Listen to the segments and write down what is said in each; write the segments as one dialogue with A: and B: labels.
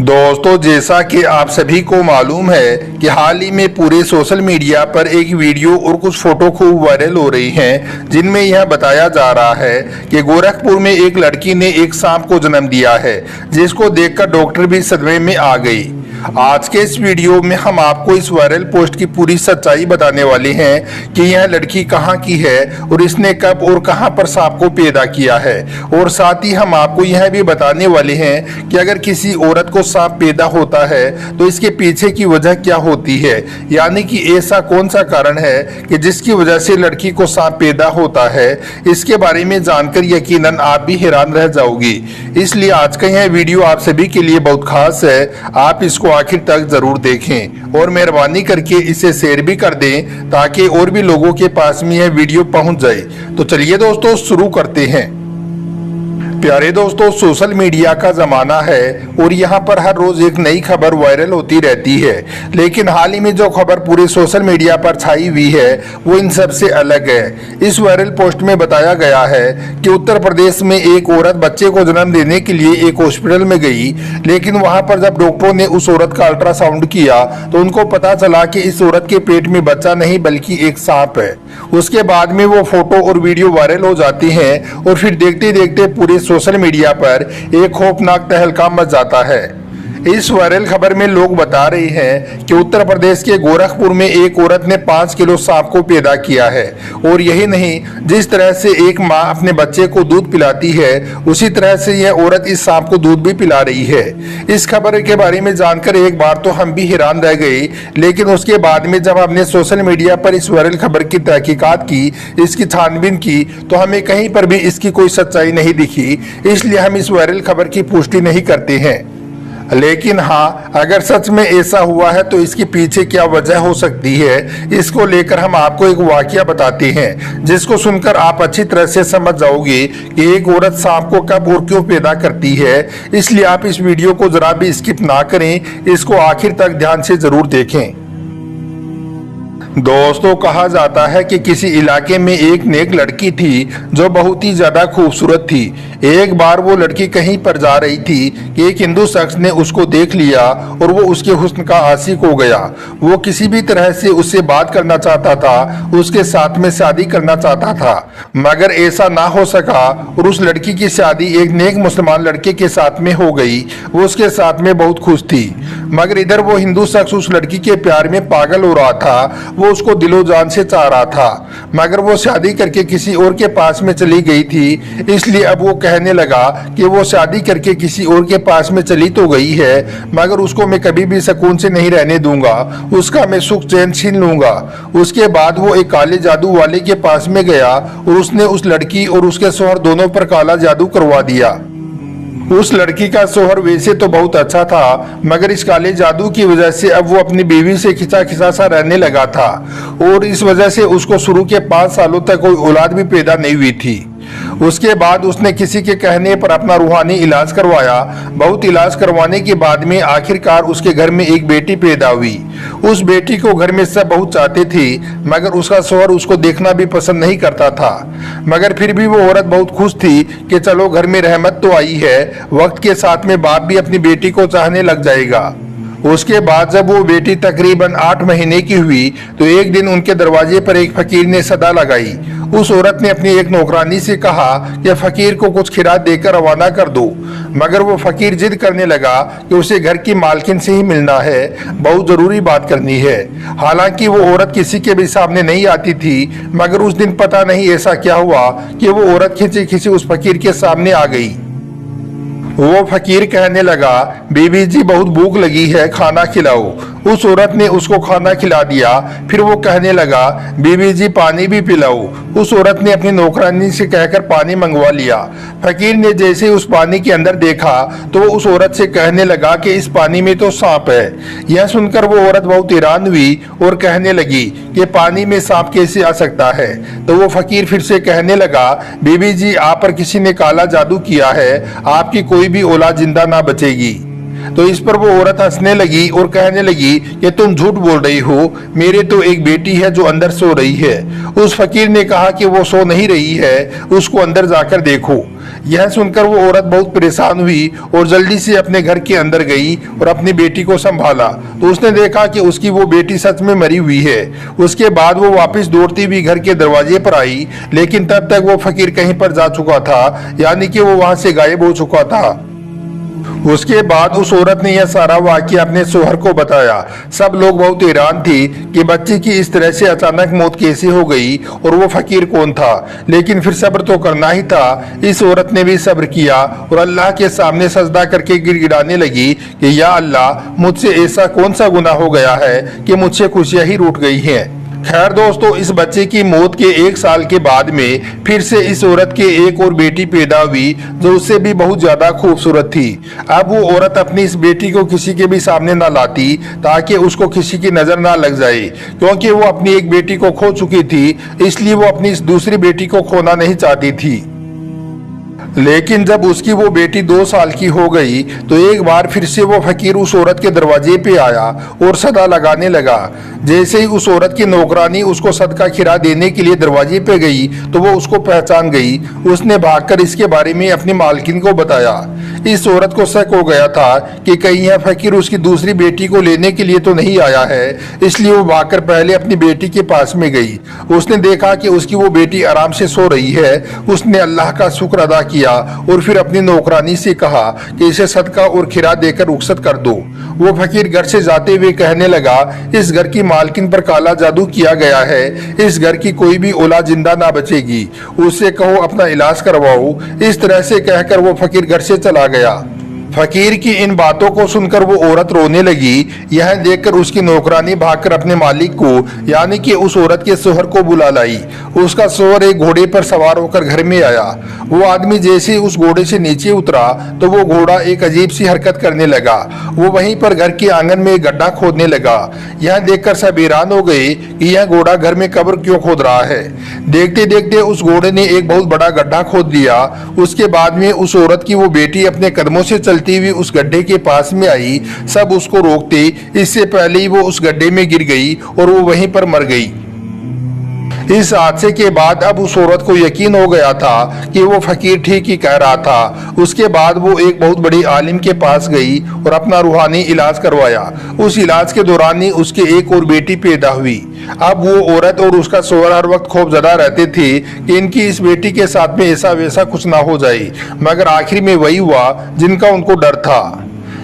A: दोस्तों, जैसा कि आप सभी को मालूम है कि हाल ही में पूरे सोशल मीडिया पर एक वीडियो और कुछ फोटो खूब वायरल हो रही हैं, जिनमें यह बताया जा रहा है कि गोरखपुर में एक लड़की ने एक सांप को जन्म दिया है, जिसको देखकर डॉक्टर भी सदमे में आ गई। आज के इस वीडियो में हम आपको इस वायरल पोस्ट की पूरी सच्चाई बताने वाले हैं कि यह लड़की कहां की है और इसने कब और कहां पर सांप को पैदा किया है, और साथ ही हम आपको यह भी बताने वाले हैं कि अगर किसी औरत को सांप पैदा होता है तो इसके पीछे की वजह क्या होती है, यानी कि ऐसा कौन सा कारण है कि जिसकी वजह से लड़की को सांप पैदा होता है। इसके बारे में जानकर यकीनन आप भी हैरान रह जाओगी। इसलिए आज का यह वीडियो आप सभी के लिए बहुत खास है, आप इसको आखिर तक जरूर देखें और मेहरबानी करके इसे शेयर भी कर दें ताकि और भी लोगों के पास में यह वीडियो पहुंच जाए। तो चलिए दोस्तों, शुरू करते हैं। प्यारे दोस्तों, सोशल मीडिया का जमाना है और यहाँ पर हर रोज एक नई खबर वायरल होती रहती है, लेकिन हाल ही में जो खबर पूरे सोशल मीडिया पर छाई हुई है वो इन सब से अलग है। इस वायरल पोस्ट में बताया गया है कि उत्तर प्रदेश में एक औरत बच्चे को जन्म देने के लिए एक हॉस्पिटल में गई, लेकिन वहां पर जब डॉक्टरों ने उस औरत का अल्ट्रासाउंड किया तो उनको पता चला कि इस औरत के पेट में बच्चा नहीं बल्कि एक सांप है। उसके बाद में वो फोटो और वीडियो वायरल हो जाती हैं और फिर देखते देखते पूरे सोशल मीडिया पर एक खौफनाक तहलका मच जाता है। इस वायरल खबर में लोग बता रहे हैं कि उत्तर प्रदेश के गोरखपुर में एक औरत ने 5 किलो सांप को पैदा किया है, और यही नहीं, जिस तरह से एक माँ अपने बच्चे को दूध पिलाती है उसी तरह से यह औरत इस सांप को दूध भी पिला रही है। इस खबर के बारे में जानकर एक बार तो हम भी हैरान रह गए, लेकिन उसके बाद में जब हमने सोशल मीडिया पर इस वायरल खबर की तहकीकात की, इसकी छानबीन की, तो हमें कहीं पर भी इसकी कोई सच्चाई नहीं दिखी। इसलिए हम इस वायरल खबर की पुष्टि नहीं करते हैं। लेकिन हाँ, अगर सच में ऐसा हुआ है तो इसके पीछे क्या वजह हो सकती है, इसको लेकर हम आपको एक वाकया बताते हैं, जिसको सुनकर आप अच्छी तरह से समझ जाओगे कि एक औरत सांप को कब और क्यों पैदा करती है। इसलिए आप इस वीडियो को जरा भी स्किप ना करें, इसको आखिर तक ध्यान से जरूर देखें। दोस्तों, कहा जाता है कि किसी इलाके में एक नेक लड़की थी जो बहुत ही ज्यादा खूबसूरत थी। एक बार वो लड़की कहीं पर जा रही थी कि एक हिंदू शख्स ने उसको देख लिया और वो उसके हुस्न का आशिक हो गया। वो किसी भी तरह से उससे बात करना चाहता था, उसके साथ में शादी करना चाहता था, मगर ऐसा ना हो सका और उस लड़की की शादी एक नेक मुसलमान लड़के के साथ में हो गई। वो उसके साथ में बहुत खुश थी, मगर इधर वो हिंदू शख्स उस लड़की के प्यार में पागल हो रहा था। वो उसको दिलो जान से चाह रहा था, मगर वो शादी करके किसी और के पास में चली गई थी। इसलिए अब वो कहने लगा कि वो शादी करके किसी और के पास में चली तो गई है, मगर उसको मैं कभी भी सुकून से नहीं रहने दूंगा, उसका मैं सुख चैन छीन लूंगा। उसके बाद वो एक काले जादू वाले के पास में गया और उसने उस लड़की और उसके शौहर दोनों पर काला जादू करवा दिया। उस लड़की का शौहर वैसे तो बहुत अच्छा था, मगर इस काले जादू की वजह से अब वो अपनी बीवी से खिंचा खिंचा सा रहने लगा था, और इस वजह से उसको शुरू के 5 सालों तक कोई औलाद भी पैदा नहीं हुई थी। उसके बाद उसने किसी के कहने पर अपना रूहानी इलाज करवाया। बहुत इलाज करवाने के बाद में आखिरकार उसके घर में एक बेटी पैदा हुई। उस बेटी को घर में सब बहुत चाहते थे, मगर उसका शौहर उसको देखना भी पसंद नहीं करता था। मगर फिर भी वो औरत बहुत खुश थी कि चलो घर में रहमत तो आई है, वक्त के साथ में बाप भी अपनी बेटी को चाहने लग जाएगा। उसके बाद जब वो बेटी तकरीबन 8 महीने की हुई तो एक दिन उनके दरवाजे पर एक फकीर ने सदा लगाई। उस औरत ने अपनी एक नौकरानी से कहा कि फकीर को कुछ खिरा देकर रवाना कर दो, मगर वो फकीर जिद करने लगा कि उसे घर की मालकिन से ही मिलना है, बहुत जरूरी बात करनी है। हालांकि वो औरत किसी के भी सामने नहीं आती थी, मगर उस दिन पता नहीं ऐसा क्या हुआ कि वो औरत खिंची खिंची उस फकीर के सामने आ गई। वो फकीर कहने लगा, बीबी जी बहुत भूख लगी है, खाना खिलाओ। उस औरत ने उसको खाना खिला दिया। फिर वो कहने लगा, बीबी जी पानी भी पिलाओ। उस औरत ने अपनी नौकरानी से कहकर पानी मंगवा लिया। फकीर ने जैसे उस पानी के अंदर देखा तो वो उस औरत से कहने लगा कि इस पानी में तो सांप है। यह सुनकर वो औरत बहुत हैरान हुई और कहने लगी कि पानी में सांप कैसे आ सकता है। तो वो फकीर फिर से कहने लगा, बीबी जी आप पर किसी ने काला जादू किया है, आपकी कोई भी औलाद जिंदा ना बचेगी। तो इस पर वो औरत हंसने लगी और कहने लगी कि तुम झूठ बोल रही हो, मेरे तो एक बेटी है जो अंदर सो रही है। उस फकीर ने कहा कि वो सो नहीं रही है, उसको अंदर जाकर देखो। यह सुनकर वो औरत बहुत परेशान हुई और जल्दी से अपने घर के अंदर गई और अपनी बेटी को संभाला। तो उसने देखा कि उसकी वो बेटी सच में मरी हुई है। उसके बाद वो वापस दौड़ती हुई घर के दरवाजे पर आई, लेकिन तब तक वो फकीर कहीं पर जा चुका था, यानी कि वो वहां से गायब हो चुका था। उसके बाद उस औरत ने यह सारा वाकया अपने शोहर को बताया। सब लोग बहुत हैरान थे कि बच्चे की इस तरह से अचानक मौत कैसे हो गई और वो फकीर कौन था। लेकिन फिर सब्र तो करना ही था। इस औरत ने भी सब्र किया और अल्लाह के सामने सजदा करके गिड़गिड़ाने लगी कि या अल्लाह, मुझसे ऐसा कौन सा गुनाह हो गया है कि मुझसे खुशियां ही रूठ गई हैं। खैर दोस्तों, इस बच्चे की मौत के 1 साल के बाद में फिर से इस औरत के एक और बेटी पैदा हुई जो उससे भी बहुत ज्यादा खूबसूरत थी। अब वो औरत अपनी इस बेटी को किसी के भी सामने ना लाती ताकि उसको किसी की नजर ना लग जाए, क्योंकि वो अपनी एक बेटी को खो चुकी थी, इसलिए वो अपनी इस दूसरी बेटी को खोना नहीं चाहती थी। लेकिन जब उसकी वो बेटी 2 साल की हो गई तो एक बार फिर से वो फकीर उस औरत के दरवाजे पे आया और सदा लगाने लगा। जैसे ही उस औरत की नौकरानी उसको सदका खिरा देने के लिए दरवाजे पे गई तो वो उसको पहचान गई। उसने भागकर इसके बारे में अपनी मालकिन को बताया। इस औरत को शक हो गया था कि कहीं यह फकीर उसकी दूसरी बेटी को लेने के लिए तो नहीं आया है, इसलिए वो भागकर पहले अपनी बेटी के पास में गई। उसने देखा कि उसकी वो बेटी आराम से सो रही है। उसने अल्लाह का शुक्र अदा किया और फिर अपनी नौकरानी से कहा कि इसे सदका और खिरा देकर रुखसत कर दो। वो फकीर घर से जाते हुए कहने लगा, इस घर की मालकिन पर काला जादू किया गया है, इस घर की कोई भी औलाद जिंदा ना बचेगी, उससे कहो अपना इलाज करवाओ। इस तरह से कहकर वो फकीर घर से चला गया। फकीर की इन बातों को सुनकर वो औरत रोने लगी। यह देखकर उसकी नौकरानी भागकर अपने मालिक को यानी कि उस औरत के शोहर को बुला लाई। उसका शोहर एक घोड़े पर सवार होकर घर में आया। वो आदमी जैसे ही उस घोड़े से नीचे उतरा तो वो घोड़ा एक अजीब सी हरकत करने लगा। वो वहीं पर घर के आंगन में एक गड्ढा खोदने लगा। यह देखकर सब हैरान हो गए कि यह घोड़ा घर में कब्र क्यों खोद रहा है। देखते देखते उस घोड़े ने एक बहुत बड़ा गड्ढा खोद दिया। उसके बाद में उस औरत की वो बेटी अपने कदमों से चलती हुई उस गड्ढे के पास में आई। सब उसको रोकते इससे पहले ही वो उस गड्ढे में गिर गई और वो वहीं पर मर गई। इस हादसे के बाद अब उस औरत को यकीन हो गया था कि वो फकीर ठीक ही कह रहा था। उसके बाद वो एक बहुत बड़ी आलिम के पास गई और अपना रूहानी इलाज करवाया। उस इलाज के दौरान ही उसके एक और बेटी पैदा हुई। अब वो औरत और उसका शोहर हर वक्त खौफजदा रहते थे कि इनकी इस बेटी के साथ में ऐसा वैसा कुछ ना हो जाए, मगर आखिर में वही हुआ जिनका उनको डर था।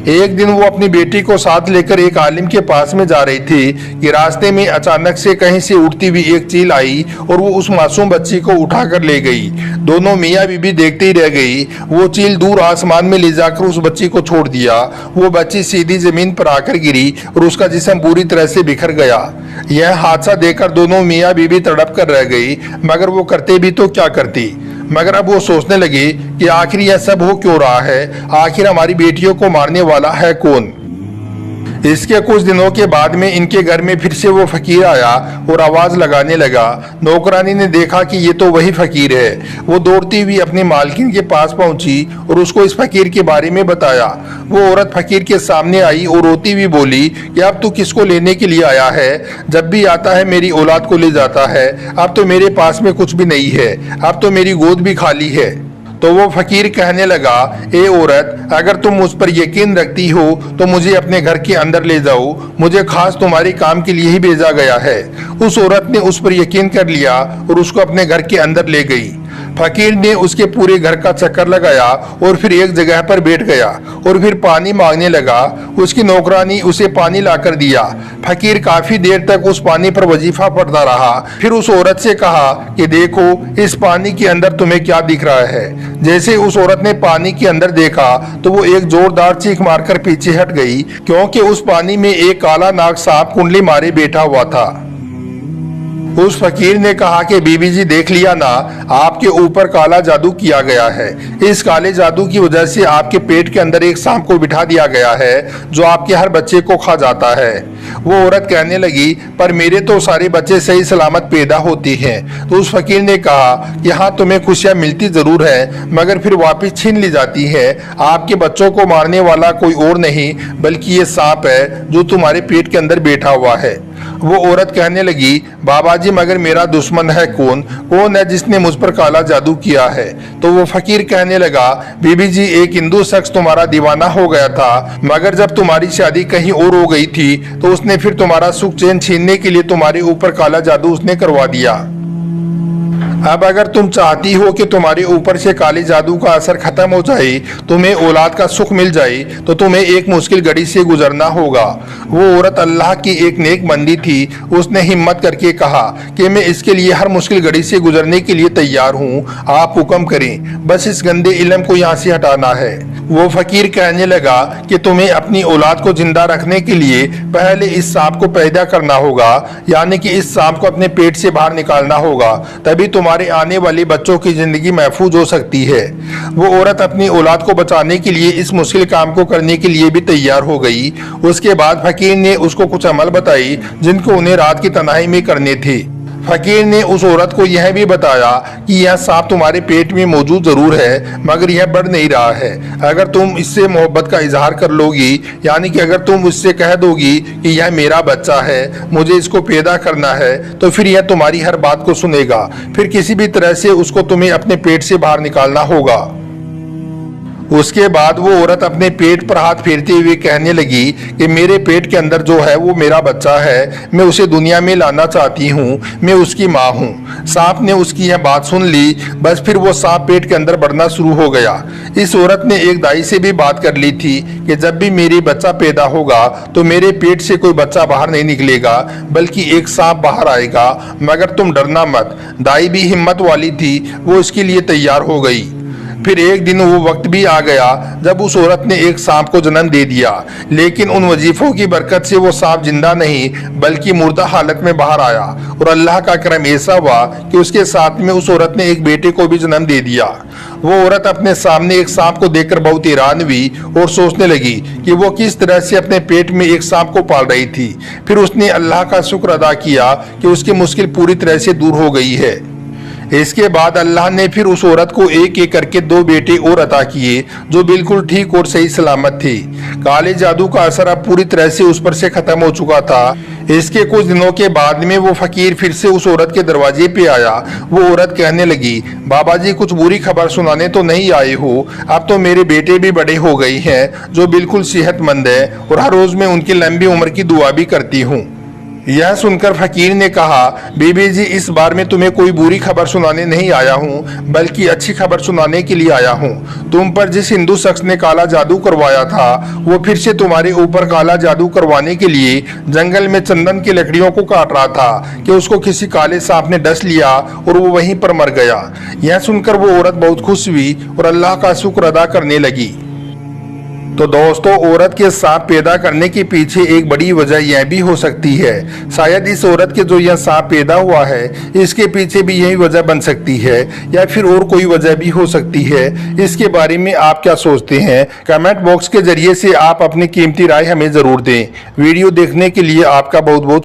A: एक दिन वो अपनी बेटी को साथ लेकर एक आलिम के पास में जा रही थी कि रास्ते में अचानक से कहीं से उड़ती हुई एक चील आई और वो उस मासूम बच्ची को उठाकर ले गई। दोनों मियाँ बीबी देखते ही रह गई। वो चील दूर आसमान में ले जाकर उस बच्ची को छोड़ दिया। वो बच्ची सीधी जमीन पर आकर गिरी और उसका जिस्म पूरी तरह से बिखर गया। यह हादसा देखकर दोनों मियाँ बीबी तड़प कर रह गई, मगर वो करते भी तो क्या करती। मगर अब वो सोचने लगे कि आखिर यह सब हो क्यों रहा है, आखिर हमारी बेटियों को मारने वाला है कौन। इसके कुछ दिनों के बाद में इनके घर में फिर से वो फकीर आया और आवाज लगाने लगा। नौकरानी ने देखा कि ये तो वही फकीर है। वो दौड़ती हुई अपनी मालकिन के पास पहुंची और उसको इस फकीर के बारे में बताया। वो औरत फकीर के सामने आई और रोती हुई बोली कि अब तू किसको लेने के लिए आया है, जब भी आता है मेरी औलाद को ले जाता है। अब तो मेरे पास में कुछ भी नहीं है, अब तो मेरी गोद भी खाली है। तो वो फकीर कहने लगा, ए औरत, अगर तुम मुझ पर यकीन रखती हो तो मुझे अपने घर के अंदर ले जाओ, मुझे खास तुम्हारे काम के लिए ही भेजा गया है। उस औरत ने उस पर यकीन कर लिया और उसको अपने घर के अंदर ले गई। फकीर ने उसके पूरे घर का चक्कर लगाया और फिर एक जगह पर बैठ गया और फिर पानी मांगने लगा। उसकी नौकरानी उसे पानी लाकर दिया। फकीर काफी देर तक उस पानी पर वजीफा पढ़ता रहा। फिर उस औरत से कहा कि देखो इस पानी के अंदर तुम्हें क्या दिख रहा है। जैसे उस औरत ने पानी के अंदर देखा तो वो एक जोरदार चीख मारकर पीछे हट गई, क्योंकि उस पानी में एक काला नाग सांप कुंडली मारे बैठा हुआ था। उस फकीर ने कहा कि बीबी जी देख लिया ना, आपके ऊपर काला जादू किया गया है। इस काले जादू की वजह से आपके पेट के अंदर एक सांप को बिठा दिया गया है जो आपके हर बच्चे को खा जाता है। वो औरत कहने लगी, पर मेरे तो सारे बच्चे सही सलामत पैदा होते हैं। तो उस फकीर ने कहा कि हाँ, तुम्हें खुशियां मिलती जरूर है, मगर फिर वापस छीन ली जाती है। आपके बच्चों को मारने वाला कोई और नहीं बल्कि ये सांप है जो तुम्हारे पेट के अंदर बैठा हुआ है। वो औरत कहने लगी, बाबा जी मगर मेरा दुश्मन है कौन? कौन है जिसने मुझ पर काला जादू किया है? तो वो फकीर कहने लगा, बीबी जी एक हिंदू शख्स तुम्हारा दीवाना हो गया था, मगर जब तुम्हारी शादी कहीं और हो गई थी तो उसने फिर तुम्हारा सुख चैन छीनने के लिए तुम्हारे ऊपर काला जादू उसने करवा दिया। अब अगर तुम चाहती हो कि तुम्हारे ऊपर से काले जादू का असर खत्म हो जाए, तुम्हें औलाद का सुख मिल जाए, तो तुम्हें एक मुश्किल घड़ी से गुजरना होगा। वो औरत अल्लाह की एक नेक बंदी थी। उसने हिम्मत करके कहा कि मैं इसके लिए हर मुश्किल घड़ी से गुजरने के लिए तैयार हूँ, आप हुक्म करें, बस इस गंदे इल्म को यहाँ से हटाना है। वो फकीर कहने लगा कि तुम्हें अपनी औलाद को जिंदा रखने के लिए पहले इस सांप को पैदा करना होगा, यानी कि इस सांप को अपने पेट से बाहर निकालना होगा, तभी तुम्हारे आने वाले बच्चों की जिंदगी महफूज हो सकती है। वो औरत अपनी औलाद को बचाने के लिए इस मुश्किल काम को करने के लिए भी तैयार हो गई। उसके बाद फकीर ने उसको कुछ अमल बताई जिनको उन्हें रात की तन्हाई में करने थे। फकीर ने उस औरत को यह भी बताया कि यह सांप तुम्हारे पेट में मौजूद जरूर है, मगर यह बढ़ नहीं रहा है। अगर तुम इससे मोहब्बत का इजहार कर लोगी, यानी कि अगर तुम उससे कह दोगी कि यह मेरा बच्चा है, मुझे इसको पैदा करना है, तो फिर यह तुम्हारी हर बात को सुनेगा। फिर किसी भी तरह से उसको तुम्हें अपने पेट से बाहर निकालना होगा। उसके बाद वो औरत अपने पेट पर हाथ फेरते हुए कहने लगी कि मेरे पेट के अंदर जो है वो मेरा बच्चा है, मैं उसे दुनिया में लाना चाहती हूँ, मैं उसकी माँ हूँ। सांप ने उसकी यह बात सुन ली। बस फिर वो सांप पेट के अंदर बढ़ना शुरू हो गया। इस औरत ने एक दाई से भी बात कर ली थी कि जब भी मेरी बच्चा पैदा होगा तो मेरे पेट से कोई बच्चा बाहर नहीं निकलेगा, बल्कि एक सांप बाहर आएगा, मगर तुम डरना मत। दाई भी हिम्मत वाली थी, वो इसके लिए तैयार हो गई। फिर एक दिन वो वक्त भी आ गया जब उस औरत ने एक सांप को जन्म दे दिया, लेकिन उन वजीफों की बरकत से वो सांप जिंदा नहीं बल्कि मुर्दा हालत में बाहर आया। और अल्लाह का करम ऐसा हुआ कि उसके साथ में उस औरत ने एक बेटे को भी जन्म दे दिया। वो औरत अपने सामने एक सांप को देखकर बहुत हैरान हुई और सोचने लगी कि वो किस तरह से अपने पेट में एक सांप को पाल रही थी। फिर उसने अल्लाह का शुक्र अदा किया कि उसकी मुश्किल पूरी तरह से दूर हो गई है। इसके बाद अल्लाह ने फिर उस औरत को एक एक करके 2 बेटे और अता किए जो बिल्कुल ठीक और सही सलामत थे। काले जादू का असर अब पूरी तरह से उस पर से खत्म हो चुका था। इसके कुछ दिनों के बाद में वो फकीर फिर से उस औरत के दरवाजे पे आया। वो औरत कहने लगी, बाबा जी कुछ बुरी खबर सुनाने तो नहीं आए हो? अब तो मेरे बेटे भी बड़े हो गए हैं जो बिल्कुल सेहतमंद है, और हर रोज मैं उनकी लंबी उम्र की दुआ भी करती हूँ। यह सुनकर फकीर ने कहा, बीबी जी इस बार मैं तुम्हें कोई बुरी खबर सुनाने नहीं आया हूँ, बल्कि अच्छी खबर सुनाने के लिए आया हूँ। तुम पर जिस हिंदू शख्स ने काला जादू करवाया था, वो फिर से तुम्हारे ऊपर काला जादू करवाने के लिए जंगल में चंदन की लकड़ियों को काट रहा था कि उसको किसी काले सांप ने डस लिया और वो वहीं पर मर गया। यह सुनकर वो औरत बहुत खुश हुई और अल्लाह का शुक्र अदा करने लगी। तो दोस्तों, औरत के सांप पैदा करने के पीछे एक बड़ी वजह यह भी हो सकती है, शायद इस औरत के जो यह सांप पैदा हुआ है इसके पीछे भी यही वजह बन सकती है, या फिर और कोई वजह भी हो सकती है। इसके बारे में आप क्या सोचते हैं? कमेंट बॉक्स के जरिए से आप अपनी कीमती राय हमें जरूर दें। वीडियो देखने के लिए आपका बहुत बहुत